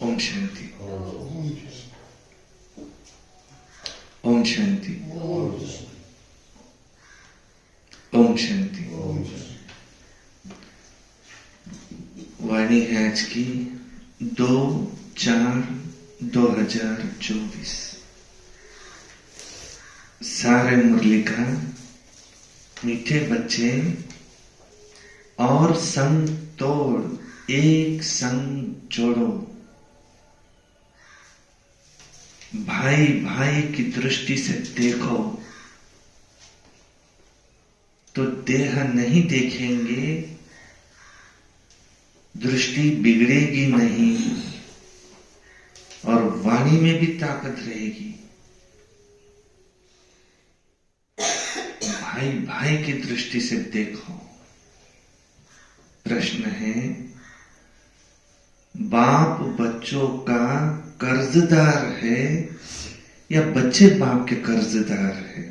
ओम शांति। ओम शांति। ओम शांति। वाणी है आज की 2/4/2024। सारे मुरली का मीठे बच्चे और संग तोड़ एक संग जोड़ो। भाई भाई की दृष्टि से देखो तो देह नहीं देखेंगे, दृष्टि बिगड़ेगी नहीं और वाणी में भी ताकत रहेगी। भाई भाई की दृष्टि से देखो। प्रश्न है, बाप बच्चों का कर्जदार है या बच्चे बाप के कर्जदार है?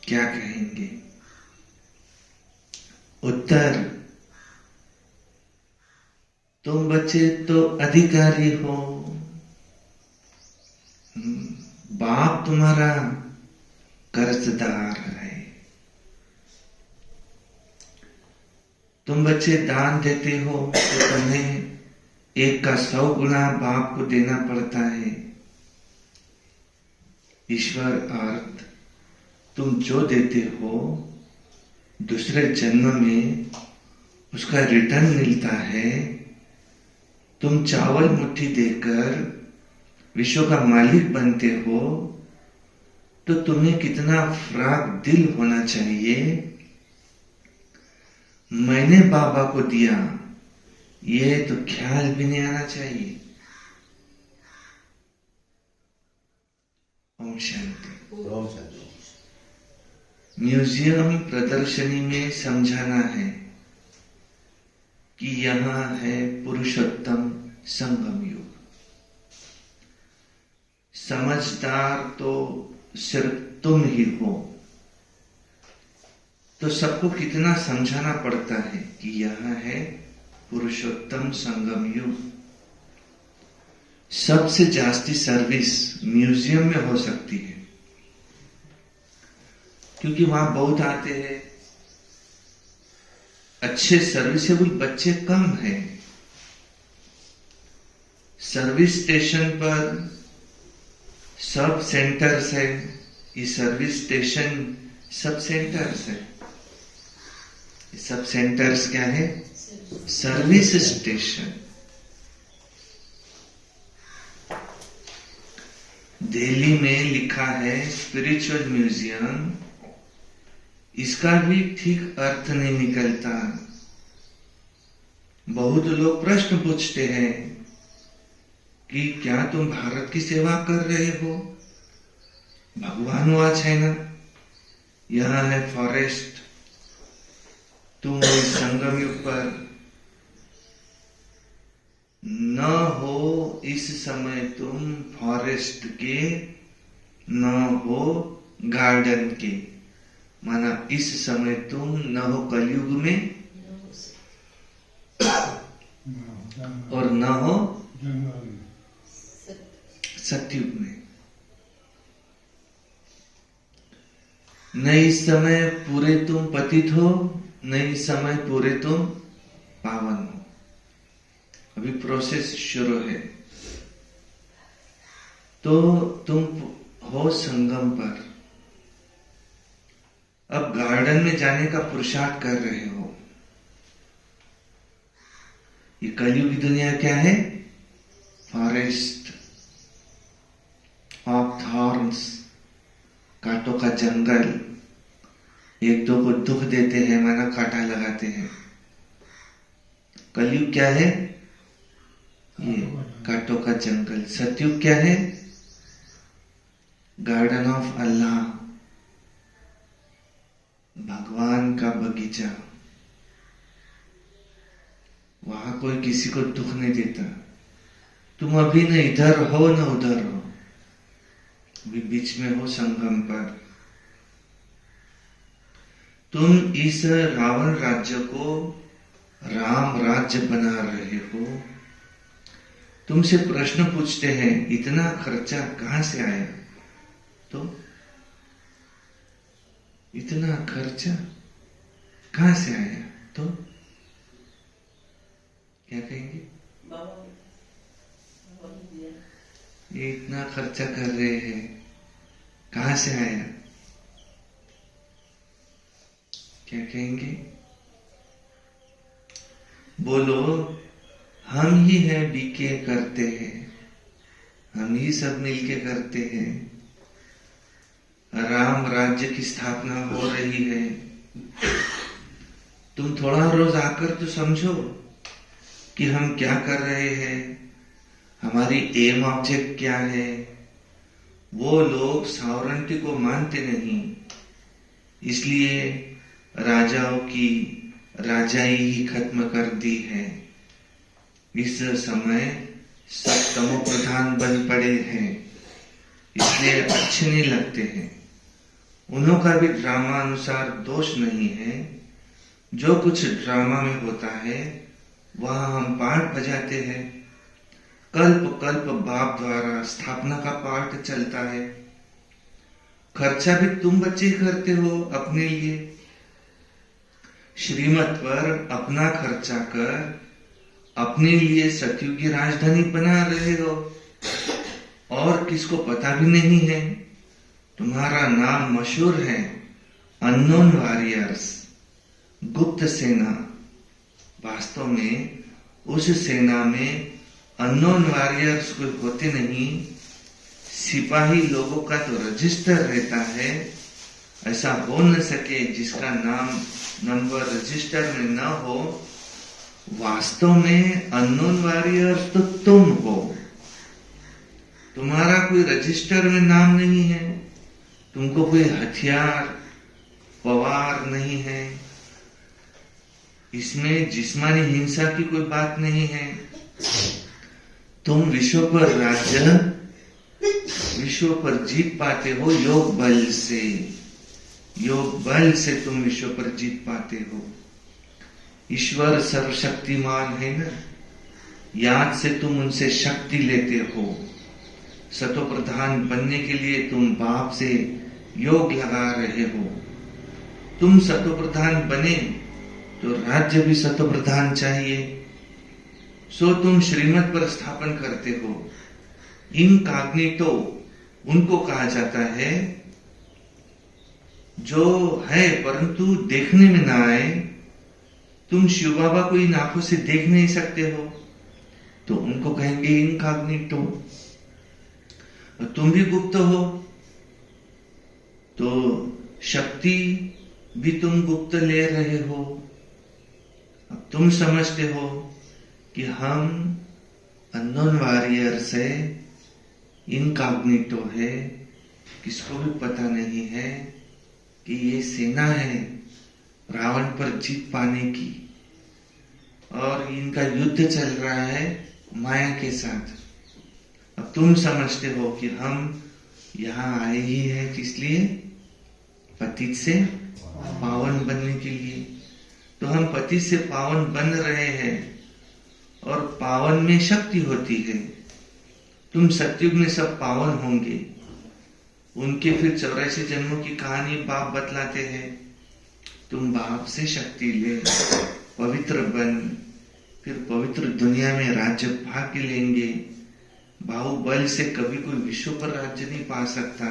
क्या कहेंगे? उत्तर, तुम बच्चे तो अधिकारी हो, बाप तुम्हारा कर्जदार है। तुम बच्चे दान देते हो तो तुम्हें 1 का 100 गुना बाप को देना पड़ता है। ईश्वर अर्थ तुम जो देते हो दूसरे जन्म में उसका रिटर्न मिलता है। तुम चावल मुट्ठी देकर विश्व का मालिक बनते हो तो तुम्हें कितना फ्राक दिल होना चाहिए। मैंने बाबा को दिया ये तो ख्याल भी नहीं आना चाहिए। ओम शांति। ओम शांति। म्यूजियम प्रदर्शनी में समझाना है कि यहां है पुरुषोत्तम संगम युग। समझदार तो सिर्फ तुम ही हो, तो सबको कितना समझाना पड़ता है कि यह है पुरुषोत्तम संगम युग। सबसे जास्ती सर्विस म्यूजियम में हो सकती है क्योंकि वहां बहुत आते हैं, अच्छे सर्विसेबल बच्चे कम हैं। सर्विस स्टेशन पर सब सेंटर्स है, ये सर्विस स्टेशन सब सेंटर्स है। सब सेंटर्स क्या है? Service station. दिल्ली में लिखा है स्पिरिचुअल म्यूजियम, इसका भी ठीक अर्थ नहीं निकलता। बहुत लोग प्रश्न पूछते हैं कि क्या तुम भारत की सेवा कर रहे हो? भगवान वहां है ना, यहां है फॉरेस्ट, तुम इस संगम युग पर न हो। इस समय तुम फॉरेस्ट के न हो गार्डन के, माना इस समय तुम न हो कलयुग में और न हो सतयुग में। न इस समय पूरे तुम पतित हो, न इस समय पूरे तुम पावन हो। अभी प्रोसेस शुरू है। तो तुम हो संगम पर, अब गार्डन में जाने का पुरुषार्थ कर रहे हो। ये कलयुग की दुनिया क्या है? फॉरेस्ट ऑफ थॉर्न्स, कांटों का जंगल। एक दो को दुख देते हैं, माना कांटा लगाते हैं। कलयुग क्या है? ये कांटों का जंगल। सतयुग क्या है? गार्डन ऑफ अल्लाह, भगवान का बगीचा। वहां कोई किसी को दुख नहीं देता। तुम अभी न इधर हो न उधर हो, अभी बीच में हो संगम पर। तुम इस रावण राज्य को राम राज्य बना रहे हो। तुमसे प्रश्न पूछते हैं इतना खर्चा कहां से आया, तो इतना खर्चा कहां से आया, तो क्या कहेंगे? ये इतना खर्चा कर रहे हैं, कहां से आया, क्या कहेंगे? बोलो, हम ही हैं बीके करते हैं, हम ही सब मिलके करते हैं। राम राज्य की स्थापना हो रही है। तुम थोड़ा रोज आकर तो समझो कि हम क्या कर रहे हैं, हमारी एम ऑब्जेक्ट क्या है। वो लोग सॉवरेंटी को मानते नहीं, इसलिए राजाओं की राजाई ही खत्म कर दी है। इस समय सब तमो प्रधान बन पड़े हैं, इसलिए अच्छे नहीं लगते हैं। उन्हों का भी ड्रामा अनुसार दोष नहीं है। जो कुछ ड्रामा में होता है वहां हम पार्ट बजाते हैं। कल्प कल्प बाप द्वारा स्थापना का पार्ट चलता है। खर्चा भी तुम बच्चे ही करते हो अपने लिए। श्रीमत पर अपना खर्चा कर अपने लिए सत्यु की राजधानी बना रहे हो, और किसको पता भी नहीं है। तुम्हारा नाम मशहूर है, अननोन वॉरियर्स, गुप्त सेना। वास्तव में उस सेना में अननोन वॉरियर्स कोई होते नहीं। सिपाही लोगों का तो रजिस्टर रहता है। ऐसा हो न सके जिसका नाम नंबर रजिस्टर में न हो। वास्तव में अननोन वॉरियर्स तो तुम हो। तुम्हारा कोई रजिस्टर में नाम नहीं है। तुमको कोई हथियार पवार नहीं है। इसमें जिस्मानी हिंसा की कोई बात नहीं है। तुम विश्व पर राज्य, विश्व पर जीत पाते हो योग बल से। योग बल से तुम विश्व पर जीत पाते हो। ईश्वर सर्वशक्तिमान है ना, याद से तुम उनसे शक्ति लेते हो। सतो प्रधान बनने के लिए तुम बाप से योग लगा रहे हो। तुम सतो प्रधान बने तो राज्य भी सतो प्रधान चाहिए। सो तुम श्रीमत पर स्थापन करते हो। इनकॉग्निटो उनको कहा जाता है जो है परंतु देखने में ना आए। तुम शिव बाबा को इन आंखों से देख नहीं सकते हो तो उनको कहेंगे इनकॉग्निटो। तुम भी गुप्त हो तो शक्ति भी तुम गुप्त ले रहे हो। अब तुम समझते हो कि हम अननोन वॉरियर से इनकॉग्निटो है, किसको भी पता नहीं है कि ये सेना है रावण पर जीत पाने की, और इनका युद्ध चल रहा है माया के साथ। अब तुम समझते हो कि हम यहाँ आए ही हैं किस लिए? पतित से पावन बनने के लिए। तो हम पतित से पावन बन रहे हैं, और पावन में शक्ति होती है। तुम सतयुग में सब पावन होंगे। उनके फिर 84 जन्मों की कहानी बाप बतलाते हैं। तुम बाप से शक्ति ले, पवित्र बन, फिर पवित्र दुनिया में राज्य भाग्य लेंगे। बाहुबल से कभी कोई विश्व पर राज्य नहीं पा सकता।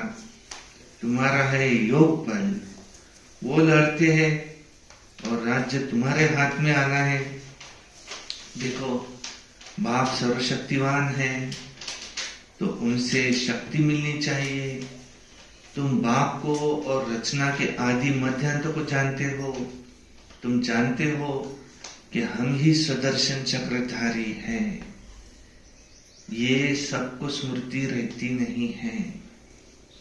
तुम्हारा है योग बल, वो लड़ते हैं और राज्य तुम्हारे हाथ में आना है। देखो, बाप सर्वशक्तिवान है तो उनसे शक्ति मिलनी चाहिए। तुम बाप को और रचना के आदि मध्यांत को जानते हो। तुम जानते हो कि हम ही सुदर्शन चक्रधारी हैं। ये सबको स्मृति रहती नहीं है।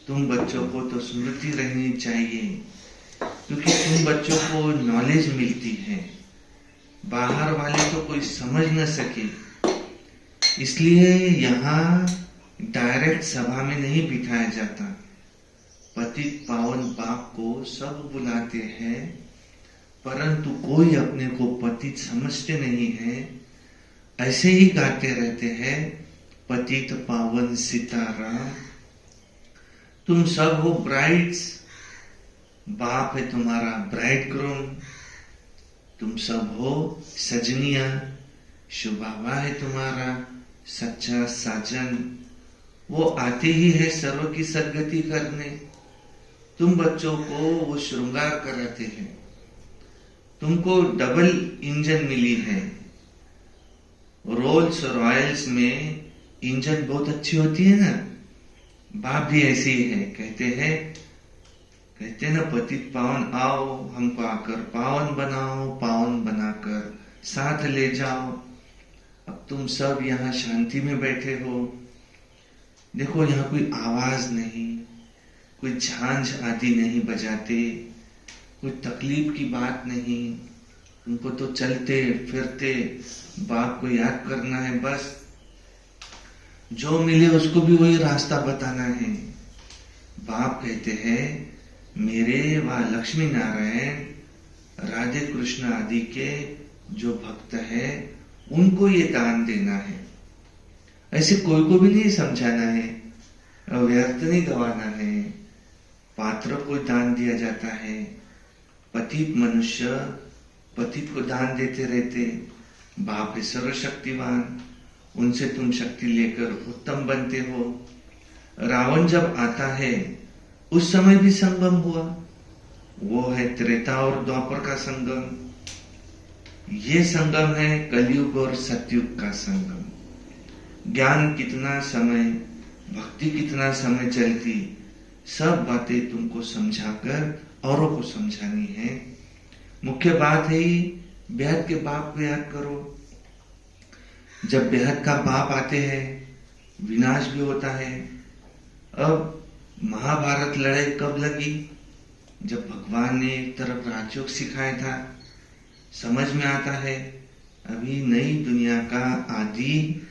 तुम बच्चों को तो स्मृति रहनी चाहिए, क्योंकि तुम बच्चों को नॉलेज मिलती है। बाहर वाले तो कोई समझ न सके, इसलिए यहाँ डायरेक्ट सभा में नहीं बिठाया जाता। पतित पावन बाप को सब बुलाते हैं, परंतु कोई अपने को पतित समझते नहीं है। ऐसे ही गाते रहते हैं पतित पावन सितारा, तुम सब हो ब्राइड्स, बाप है तुम्हारा ब्राइड ग्रूम, तुम सब हो सजनिया, शिव बाबा है तुम्हारा सच्चा साजन, वो आते ही है सर्व की सदगति करने। तुम बच्चों को वो श्रृंगार कराते हैं, तुमको डबल इंजन मिली है। रोल्स रॉयल्स में इंजन बहुत अच्छी होती है ना, बाप भी ऐसे ही है। कहते ना पतित पावन आओ, हमको आकर पावन बनाओ, पावन बनाकर साथ ले जाओ। अब तुम सब यहाँ शांति में बैठे हो, देखो यहाँ कोई आवाज नहीं, कोई झांझ आदि नहीं बजाते, कोई तकलीफ की बात नहीं। तुमको तो चलते फिरते बाप को याद करना है, बस जो मिले उसको भी वही रास्ता बताना है। बाप कहते हैं मेरे व लक्ष्मी नारायण राधे कृष्ण आदि के जो भक्त है उनको ये दान देना है। ऐसे कोई को भी नहीं समझाना है, व्यर्थ नहीं गवाना है। पात्र को दान दिया जाता है, पतित मनुष्य पतित को दान देते रहते। बाप है सर्वशक्तिवान, उनसे तुम शक्ति लेकर उत्तम बनते हो। रावण जब आता है उस समय भी संगम हुआ, वो है त्रेता और द्वापर का संगम। ये संगम है कलयुग और सतयुग का संगम। ज्ञान कितना समय, भक्ति कितना समय चलती, सब बातें तुमको समझाकर औरों को समझानी है। मुख्य बात है ही बेहद के बाप को याद करो। जब बेहद का बाप आते हैं विनाश भी होता है। अब महाभारत लड़ाई कब लगी? जब भगवान ने एक तरफ राजयोग सिखाया था। समझ में आता है अभी नई दुनिया का आदि,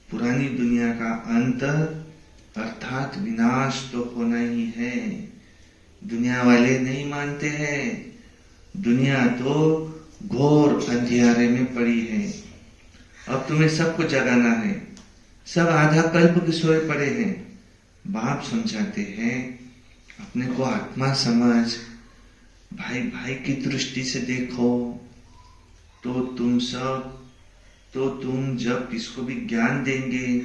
पुरानी दुनिया का अंत, अर्थात विनाश तो होना ही है। दुनिया वाले नहीं मानते हैं, दुनिया तो घोर अंधियारे में पड़ी है। अब तुम्हें सबको जगाना है, सब आधा कल्प के सोए पड़े हैं। बाप समझाते हैं अपने को आत्मा समझ, भाई भाई की दृष्टि से देखो। तो तुम जब किसको भी ज्ञान देंगे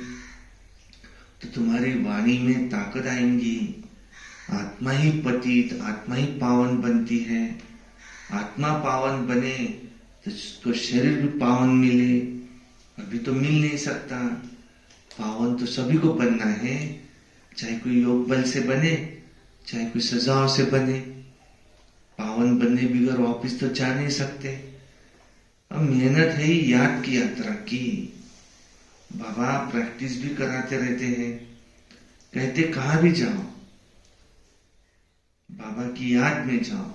तो तुम्हारी वाणी में ताकत आएंगी। आत्मा ही पतित, आत्मा ही पावन बनती है। आत्मा पावन बने तो शरीर भी पावन मिले। अभी तो मिल नहीं सकता। पावन तो सभी को बनना है, चाहे कोई योग बल से बने, चाहे कोई सजाओं से बने। पावन बनने बगैर वापिस तो जा नहीं सकते। अब मेहनत है ही याद की यात्रा की। बाबा प्रैक्टिस भी कराते रहते हैं, कहते कहां भी जाओ बाबा की याद में जाओ।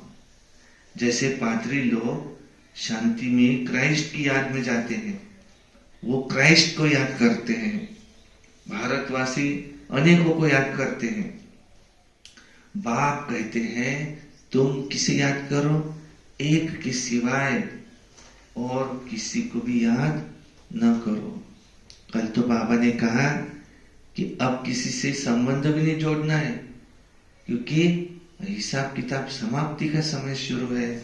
जैसे पादरी लोग शांति में क्राइस्ट की याद में जाते हैं, वो क्राइस्ट को याद करते हैं। भारतवासी अनेकों को याद करते हैं। बाप कहते हैं तुम किसे याद करो? एक के सिवाय और किसी को भी याद न करो। कल तो बाबा ने कहा कि अब किसी से संबंध भी नहीं जोड़ना है, क्योंकि हिसाब किताब समाप्ति का समय शुरू है।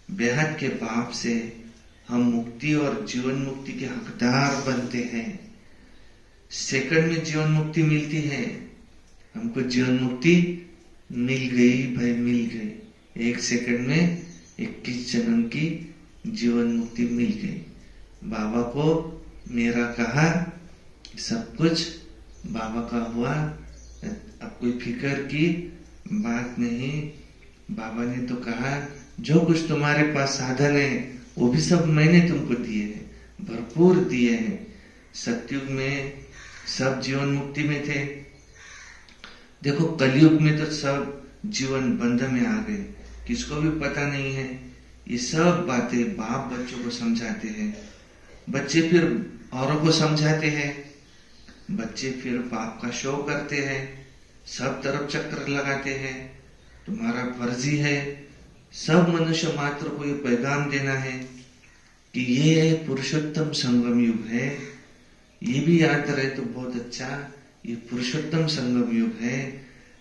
बेहद के बाप से हम मुक्ति और जीवन मुक्ति के हकदार बनते हैं। सेकंड में जीवन मुक्ति मिलती है। हमको जीवन मुक्ति मिल गई भाई, मिल गई। एक सेकंड में 21 जन्म की जीवन मुक्ति मिल गई। बाबा को मेरा कहा, सब कुछ बाबा का हुआ। अब कोई फिक्र की बात नहीं। बाबा ने तो कहा जो कुछ तुम्हारे पास साधन है वो भी सब मैंने तुमको दिए हैं, भरपूर दिए हैं। सतयुग में सब जीवन मुक्ति में थे। देखो कलयुग में तो सब जीवन बंध में आ गए, किसको भी पता नहीं है। ये सब बातें बाप बच्चों को समझाते हैं, बच्चे फिर औरों को समझाते हैं, बच्चे फिर बाप का शो करते हैं, सब तरफ चक्कर लगाते हैं। तुम्हारा फर्जी है सब मनुष्य मात्र को ये पैगाम देना है कि ये पुरुषोत्तम संगम युग है। ये भी याद रहे तो बहुत अच्छा। ये पुरुषोत्तम संगम युग है।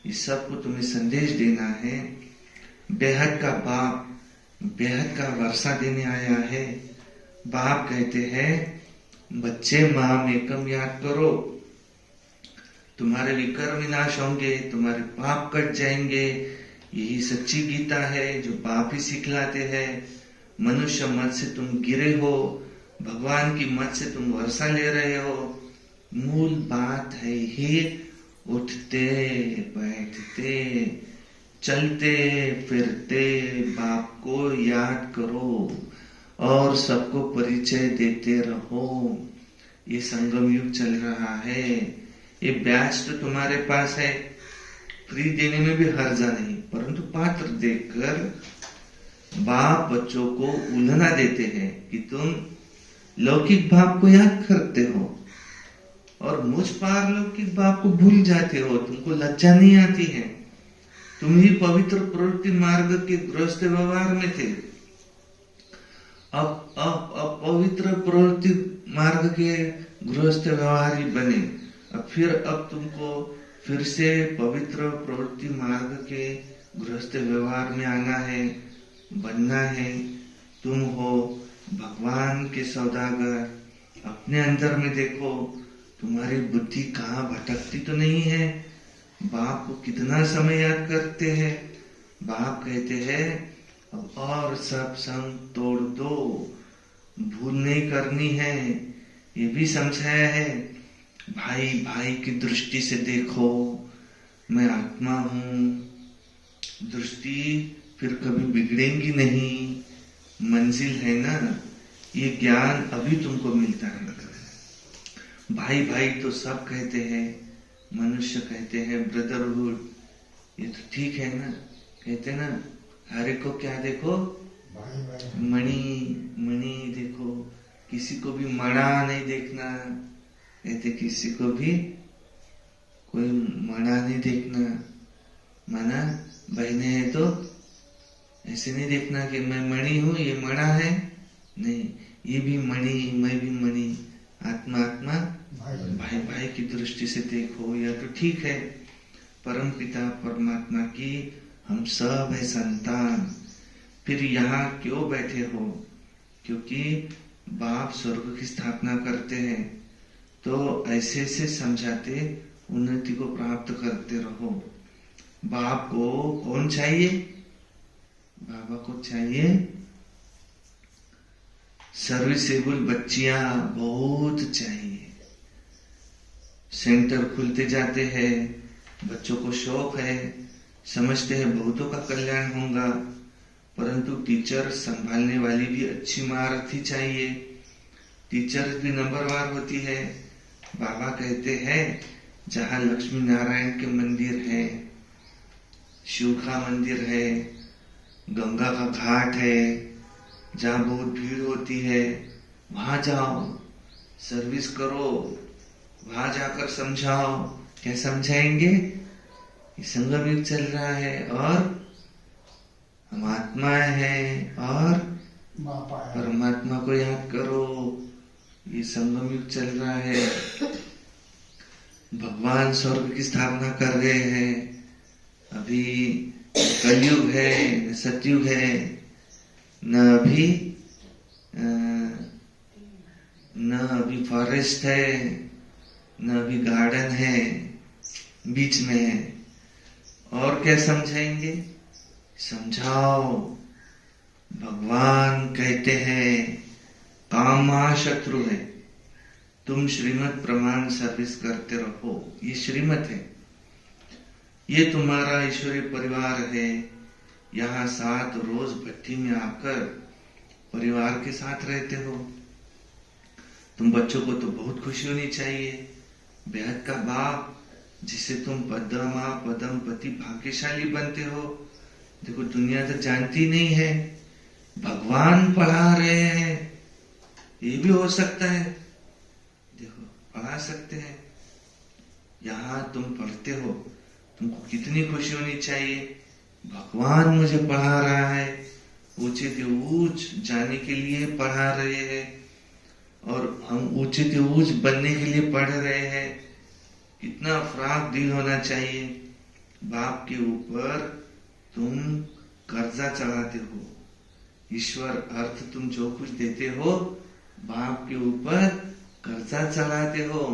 इस सबको तुम्हें संदेश देना है। बेहद का बाप बेहद का वर्षा देने आया है। बाप कहते हैं बच्चे माम एकम याद करो, तुम्हारे विकर विनाश होंगे, तुम्हारे पाप कट जाएंगे। यही सच्ची गीता है जो बाप ही सिखलाते हैं। मनुष्य मत से तुम गिरे हो, भगवान की मत से तुम वर्षा ले रहे हो। मूल बात है ही उठते बैठते चलते फिरते बाप को याद करो और सबको परिचय देते रहो। ये संगम युग चल रहा है। ये ब्याज तो तुम्हारे पास है, फ्री देने में भी हर्जा नहीं, परंतु पात्र देखकर बाप बच्चों को उल्लना देते हैं कि तुम लौकिक बाप को याद करते हो और मुझ पारलौकिक बाप को भूल जाते हो। तुमको लज्जा नहीं आती है। तुम ही पवित्र प्रवृत्ति मार्ग के गृहस्थ व्यवहार में थे, अब पवित्र प्रवृत्ति मार्ग के गृहस्थ व्यवहारी बने। अब तुमको फिर से पवित्र प्रवृत्ति मार्ग के गृहस्थ व्यवहार में आना है, बनना है। तुम हो भगवान के सौदागर। अपने अंदर में देखो, तुम्हारी बुद्धि कहाँ भटकती तो नहीं है। बाप को कितना समय याद करते हैं। बाप कहते हैं अब और सब संग तोड़ दो, भूल नहीं करनी है। ये भी समझाया है, भाई भाई की दृष्टि से देखो, मैं आत्मा हूं। दृष्टि फिर कभी बिगड़ेगी नहीं, मंजिल है ना। ये ज्ञान अभी तुमको मिलता है। भाई भाई तो सब कहते हैं, मनुष्य कहते हैं ब्रदरहुड, ये तो ठीक है ना। कहते ना हर एक को क्या देखो, मणि मणि देखो, किसी को भी मणा नहीं देखना। कहते किसी को भी कोई मणा नहीं देखना। माना बहने है तो ऐसे नहीं देखना कि मैं मणि हूं, ये मणा है। नहीं, ये भी मणि, मैं भी मणि। आत्मा आत्मा भाई भाई की दृष्टि से देखो, यह तो ठीक है। परम पिता परमात्मा की हम सब है संतान। फिर यहाँ क्यों बैठे हो? क्योंकि बाप स्वर्ग की स्थापना करते हैं, तो ऐसे ऐसे समझाते उन्नति को प्राप्त करते रहो। बाप को कौन चाहिए? बाबा को चाहिए सर्विसेबल बच्चियां बहुत चाहिए। सेंटर खुलते जाते हैं, बच्चों को शौक है, समझते हैं बहुतों का कल्याण होगा, परंतु टीचर संभालने वाली भी अच्छी महारथी चाहिए। टीचर भी नंबरवार होती है। बाबा कहते हैं जहाँ लक्ष्मी नारायण के मंदिर है, शिव का मंदिर है, गंगा का घाट है, जहाँ बहुत भीड़ होती है, वहां जाओ, सर्विस करो, वहां जाकर समझाओ। क्या समझाएंगे? ये संगम युग चल रहा है और हम आत्मा है और परमात्मा को याद करो। ये संगम युग चल रहा है। भगवान स्वर्ग की स्थापना कर रहे हैं। अभी कलयुग है न सतयुग है, न अभी फॉरेस्ट है, न अभी गार्डन है, बीच में है। और क्या समझाएंगे? समझाओ। भगवान कहते हैं काम महाशत्रु है, तुम श्रीमत प्रमाण सर्विस करते रहो। ये श्रीमत है, ये तुम्हारा ईश्वरीय परिवार है। यहाँ 7 रोज भट्टी में आकर परिवार के साथ रहते हो। तुम बच्चों को तो बहुत खुशी होनी चाहिए। बेहद का बाप जिसे तुम पद्मा पदम पति भाग्यशाली बनते हो। देखो दुनिया तो जानती नहीं है, भगवान पढ़ा रहे हैं। ये भी हो सकता है, देखो पढ़ा सकते हैं। यहाँ तुम पढ़ते हो, तुमको कितनी खुशी होनी चाहिए। भगवान मुझे पढ़ा रहा है, ऊंचे से ऊंच जाने के लिए पढ़ा रहे हैं। और हम ऊंचे से ऊंच बनने के लिए पढ़ रहे हैं। कितना फ्राक दिल होना चाहिए। बाप के ऊपर तुम कर्जा चढ़ाते हो। ईश्वर अर्थ तुम जो कुछ देते हो बाप के ऊपर कर्जा चढ़ाते हो।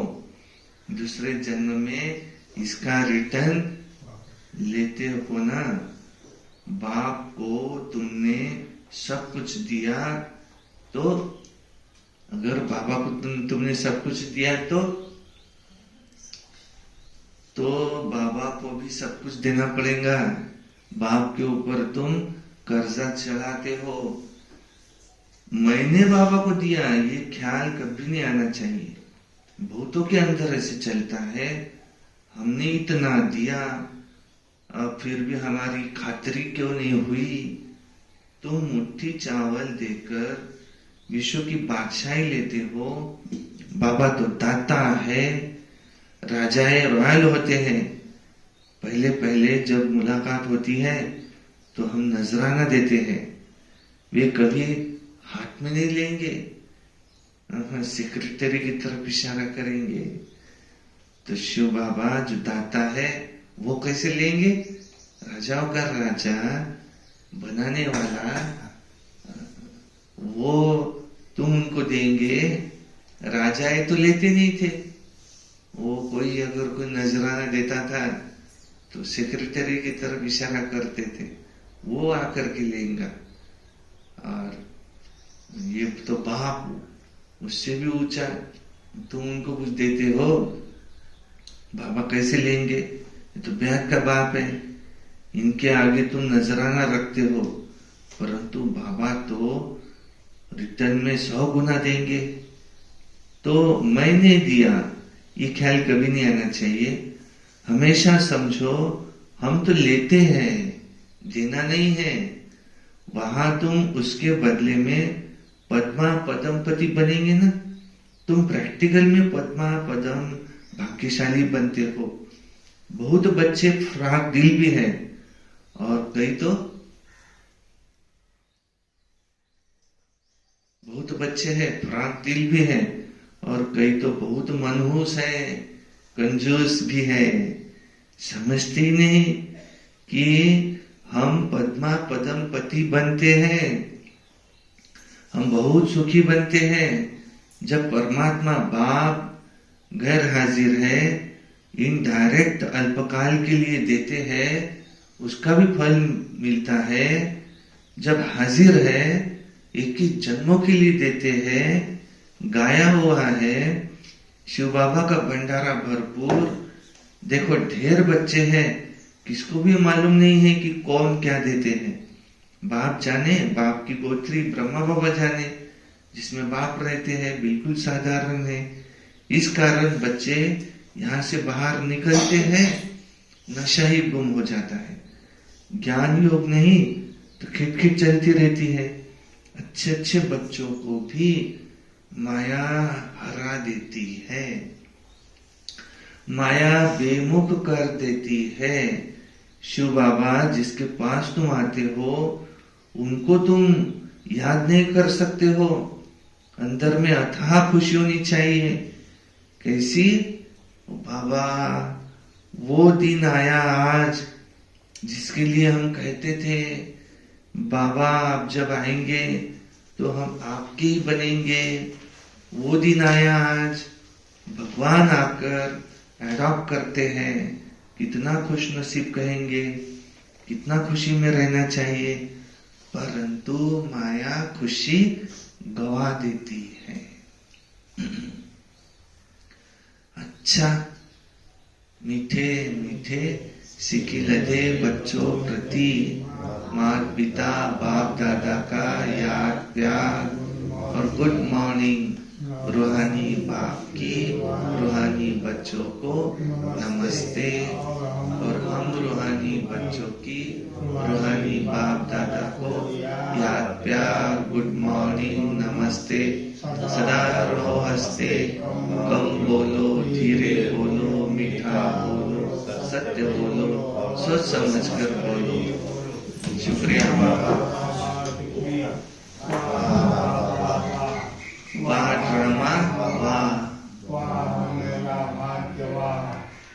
दूसरे जन्म में इसका रिटर्न लेते हो ना। बाप को तुमने सब कुछ दिया, तो अगर बाबा को तुमने सब कुछ दिया तो बाबा को भी सब कुछ देना पड़ेगा। बाप के ऊपर तुम कर्जा चढ़ाते हो। मैंने बाबा को दिया, ये ख्याल कभी नहीं आना चाहिए। भूतों के अंदर ऐसे चलता है, हमने इतना दिया, अब फिर भी हमारी खातिरी क्यों नहीं हुई। तुम मुट्ठी चावल देकर विश्व की बादशाही लेते हो। बाबा तो दाता है, राजाए रॉयल होते हैं। पहले पहले जब मुलाकात होती है तो हम नजराना देते हैं, वे कभी हाथ में नहीं लेंगे, सेक्रेटरी की तरफ इशारा करेंगे। तो शिव बाबा जो दाता है वो कैसे लेंगे? राजाओं का राजा बनाने वाला, वो तुम उनको देंगे। राजाए तो लेते नहीं थे, वो कोई अगर कोई नजराना देता था तो सेक्रेटरी की तरफ इशारा करते थे, वो आकर के लेंगे। और ये तो बाप उससे भी ऊंचा, तुम उनको कुछ देते हो, बाबा कैसे लेंगे? ये तो ब्याह का बाप है, इनके आगे तुम नजराना रखते हो, परंतु बाबा तो रिटर्न में 100 गुना देंगे। तो मैंने दिया, ये ख्याल कभी नहीं आना चाहिए। हमेशा समझो हम तो लेते हैं, देना नहीं है। वहां तुम उसके बदले में पद्मा पदमपति बनेंगे ना। तुम प्रैक्टिकल में पद्मा पदम भाग्यशाली बनते हो। बहुत बच्चे फ्राक दिल भी है, और कई तो बहुत बच्चे हैं फ्राक दिल भी है, और कई तो बहुत मनहूस है, कंजूस भी है। समझते ही नहीं कि हम पद्मा पदम पति बनते हैं, हम बहुत सुखी बनते हैं जब परमात्मा बाप गैर हाजिर है, इनडायरेक्ट अल्पकाल के लिए देते हैं, उसका भी फल मिलता है। जब हाजिर है, 21 जन्मों के लिए देते हैं, गाया हुआ है शिव बाबा का भंडारा भरपूर। देखो ढेर बच्चे हैं, किसको भी मालूम नहीं है कि कौन क्या देते हैं। बाप जाने, बाप की गोत्री ब्रह्मा बाबा जाने, जिसमें बाप रहते हैं बिल्कुल साधारण है। इस कारण बच्चे यहाँ से बाहर निकलते हैं, नशा ही गुम हो जाता है। ज्ञान योग नहीं तो खिटखिट चलती रहती है। अच्छे अच्छे बच्चों को भी माया हरा देती है, माया बेमुख कर देती है। शिव बाबा जिसके पास तुम आते हो उनको तुम याद नहीं कर सकते हो। अंदर में अथाह खुशी होनी चाहिए। कैसी? बाबा वो दिन आया आज जिसके लिए हम कहते थे बाबा आप जब आएंगे तो हम आपके ही बनेंगे। वो दिन आया आज, भगवान आकर एडॉप्ट करते हैं। कितना खुश नसीब कहेंगे, कितना खुशी में रहना चाहिए, परंतु माया खुशी गवा देती है। अच्छा, मीठे मीठे सिकिलदे बच्चों प्रति माता पिता बाप दादा का याद प्यार और गुड मॉर्निंग। रूहानी बाप की रूहानी बच्चों को नमस्ते, और हम रूहानी बच्चों की रूहानी बाप दादा को याद प्यार गुड मॉर्निंग नमस्ते। सदा रहो हंसते, कम बोलो, धीरे बोलो, मीठा बोलो, सत्य बोलो, सोच समझ कर बोलो। शुक्रिया बाबा। वाह ड्रामा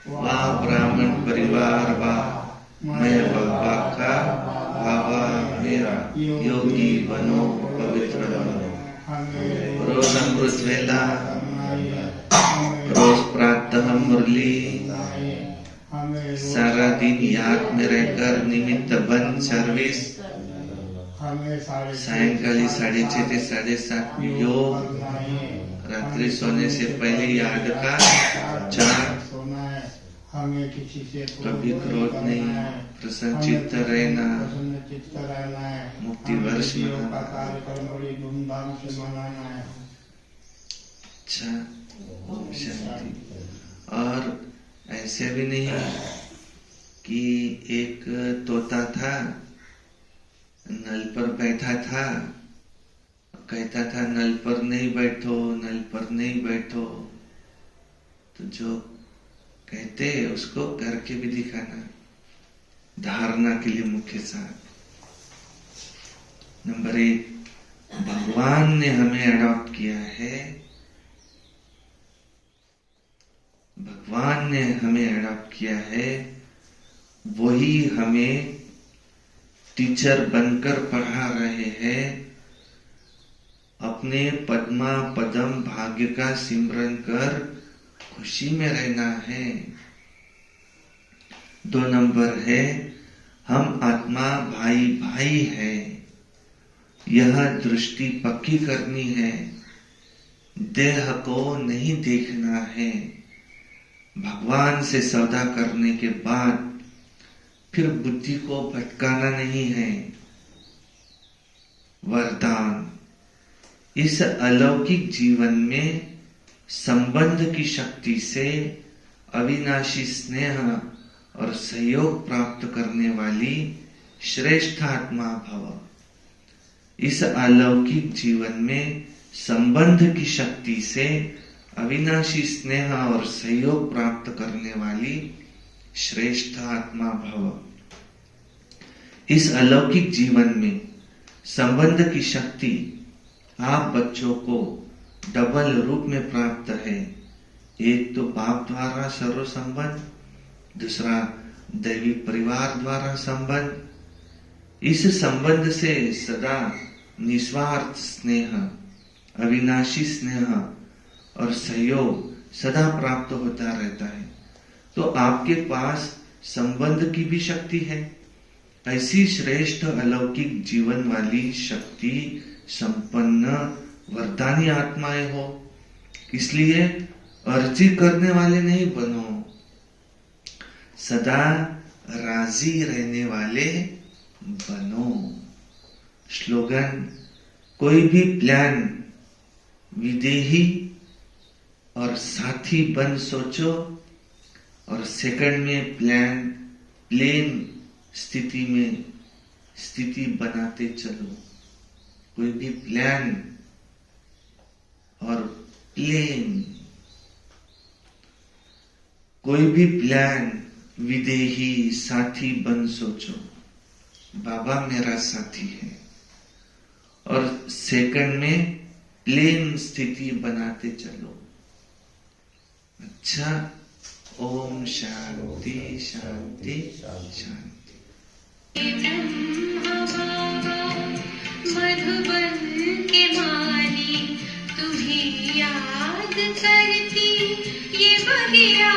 वाह ब्राह्मण परिवार वाह, मैं भगवा का भावा मेरा, योगी बनो पवित्र बनो। रोज अमृत वेला, रोज प्रातः मुरली, सारा दिन याद में रहकर निमित्त बन सर्विस, सायंकाली 6:30 से 7:30 योग, रात्रि सोने से पहले याद का 4, कभी क्रोध नहीं, प्रसन्न चित्त रहना, मुक्ति वर्ष मनाना। अच्छा, ओम शांति। और ऐसे भी नहीं कि एक तोता था, नल पर बैठा था, कहता था नल पर नहीं बैठो, नल पर नहीं बैठो, तो जो कहते उसको करके भी दिखाना, धारणा के लिए मुख्य साथ। नंबर 1, भगवान ने हमें अडॉप्ट किया है, भगवान ने हमें अडॉप्ट किया है, वही हमें टीचर बनकर पढ़ा रहे हैं। अपने पद्मा पदम भाग्य का सिमरन कर खुशी में रहना है। 2 नंबर है, हम आत्मा भाई भाई है, यह दृष्टि पक्की करनी है, देह को नहीं देखना है। भगवान से सौदा करने के बाद फिर बुद्धि को भटकाना नहीं है। वरदान, इस अलौकिक जीवन में संबंध की शक्ति से अविनाशी स्नेह और सहयोग प्राप्त करने वाली श्रेष्ठ आत्मा भव। इस अलौकिक जीवन में संबंध की शक्ति से अविनाशी स्नेह और सहयोग प्राप्त करने वाली श्रेष्ठ आत्मा भव। इस अलौकिक जीवन में संबंध की शक्ति आप बच्चों को डबल रूप में प्राप्त है। एक तो बाप द्वारा सर्व संबंध, दूसरा दैवी परिवार द्वारा संबंध। इस संबंध से सदा निस्वार्थ स्नेह, अविनाशी स्नेह और सहयोग सदा प्राप्त होता रहता है। तो आपके पास संबंध की भी शक्ति है। ऐसी श्रेष्ठ अलौकिक जीवन वाली शक्ति संपन्न वरदानी आत्माएं हो, इसलिए अर्जी करने वाले नहीं बनो, सदा राजी रहने वाले बनो। स्लोगन, कोई भी प्लान विदेही और साथी बन सोचो, और सेकंड में प्लेन स्थिति बनाते चलो। कोई भी प्लान और प्लेन, कोई भी प्लान विदेही साथी बन सोचो, बाबा मेरा साथी है। और सेकंड में प्लेन स्थिति बनाते चलो। अच्छा, ओम शांति शांति शांति। मधुबन के माली तुम्हें याद करती ये बगिया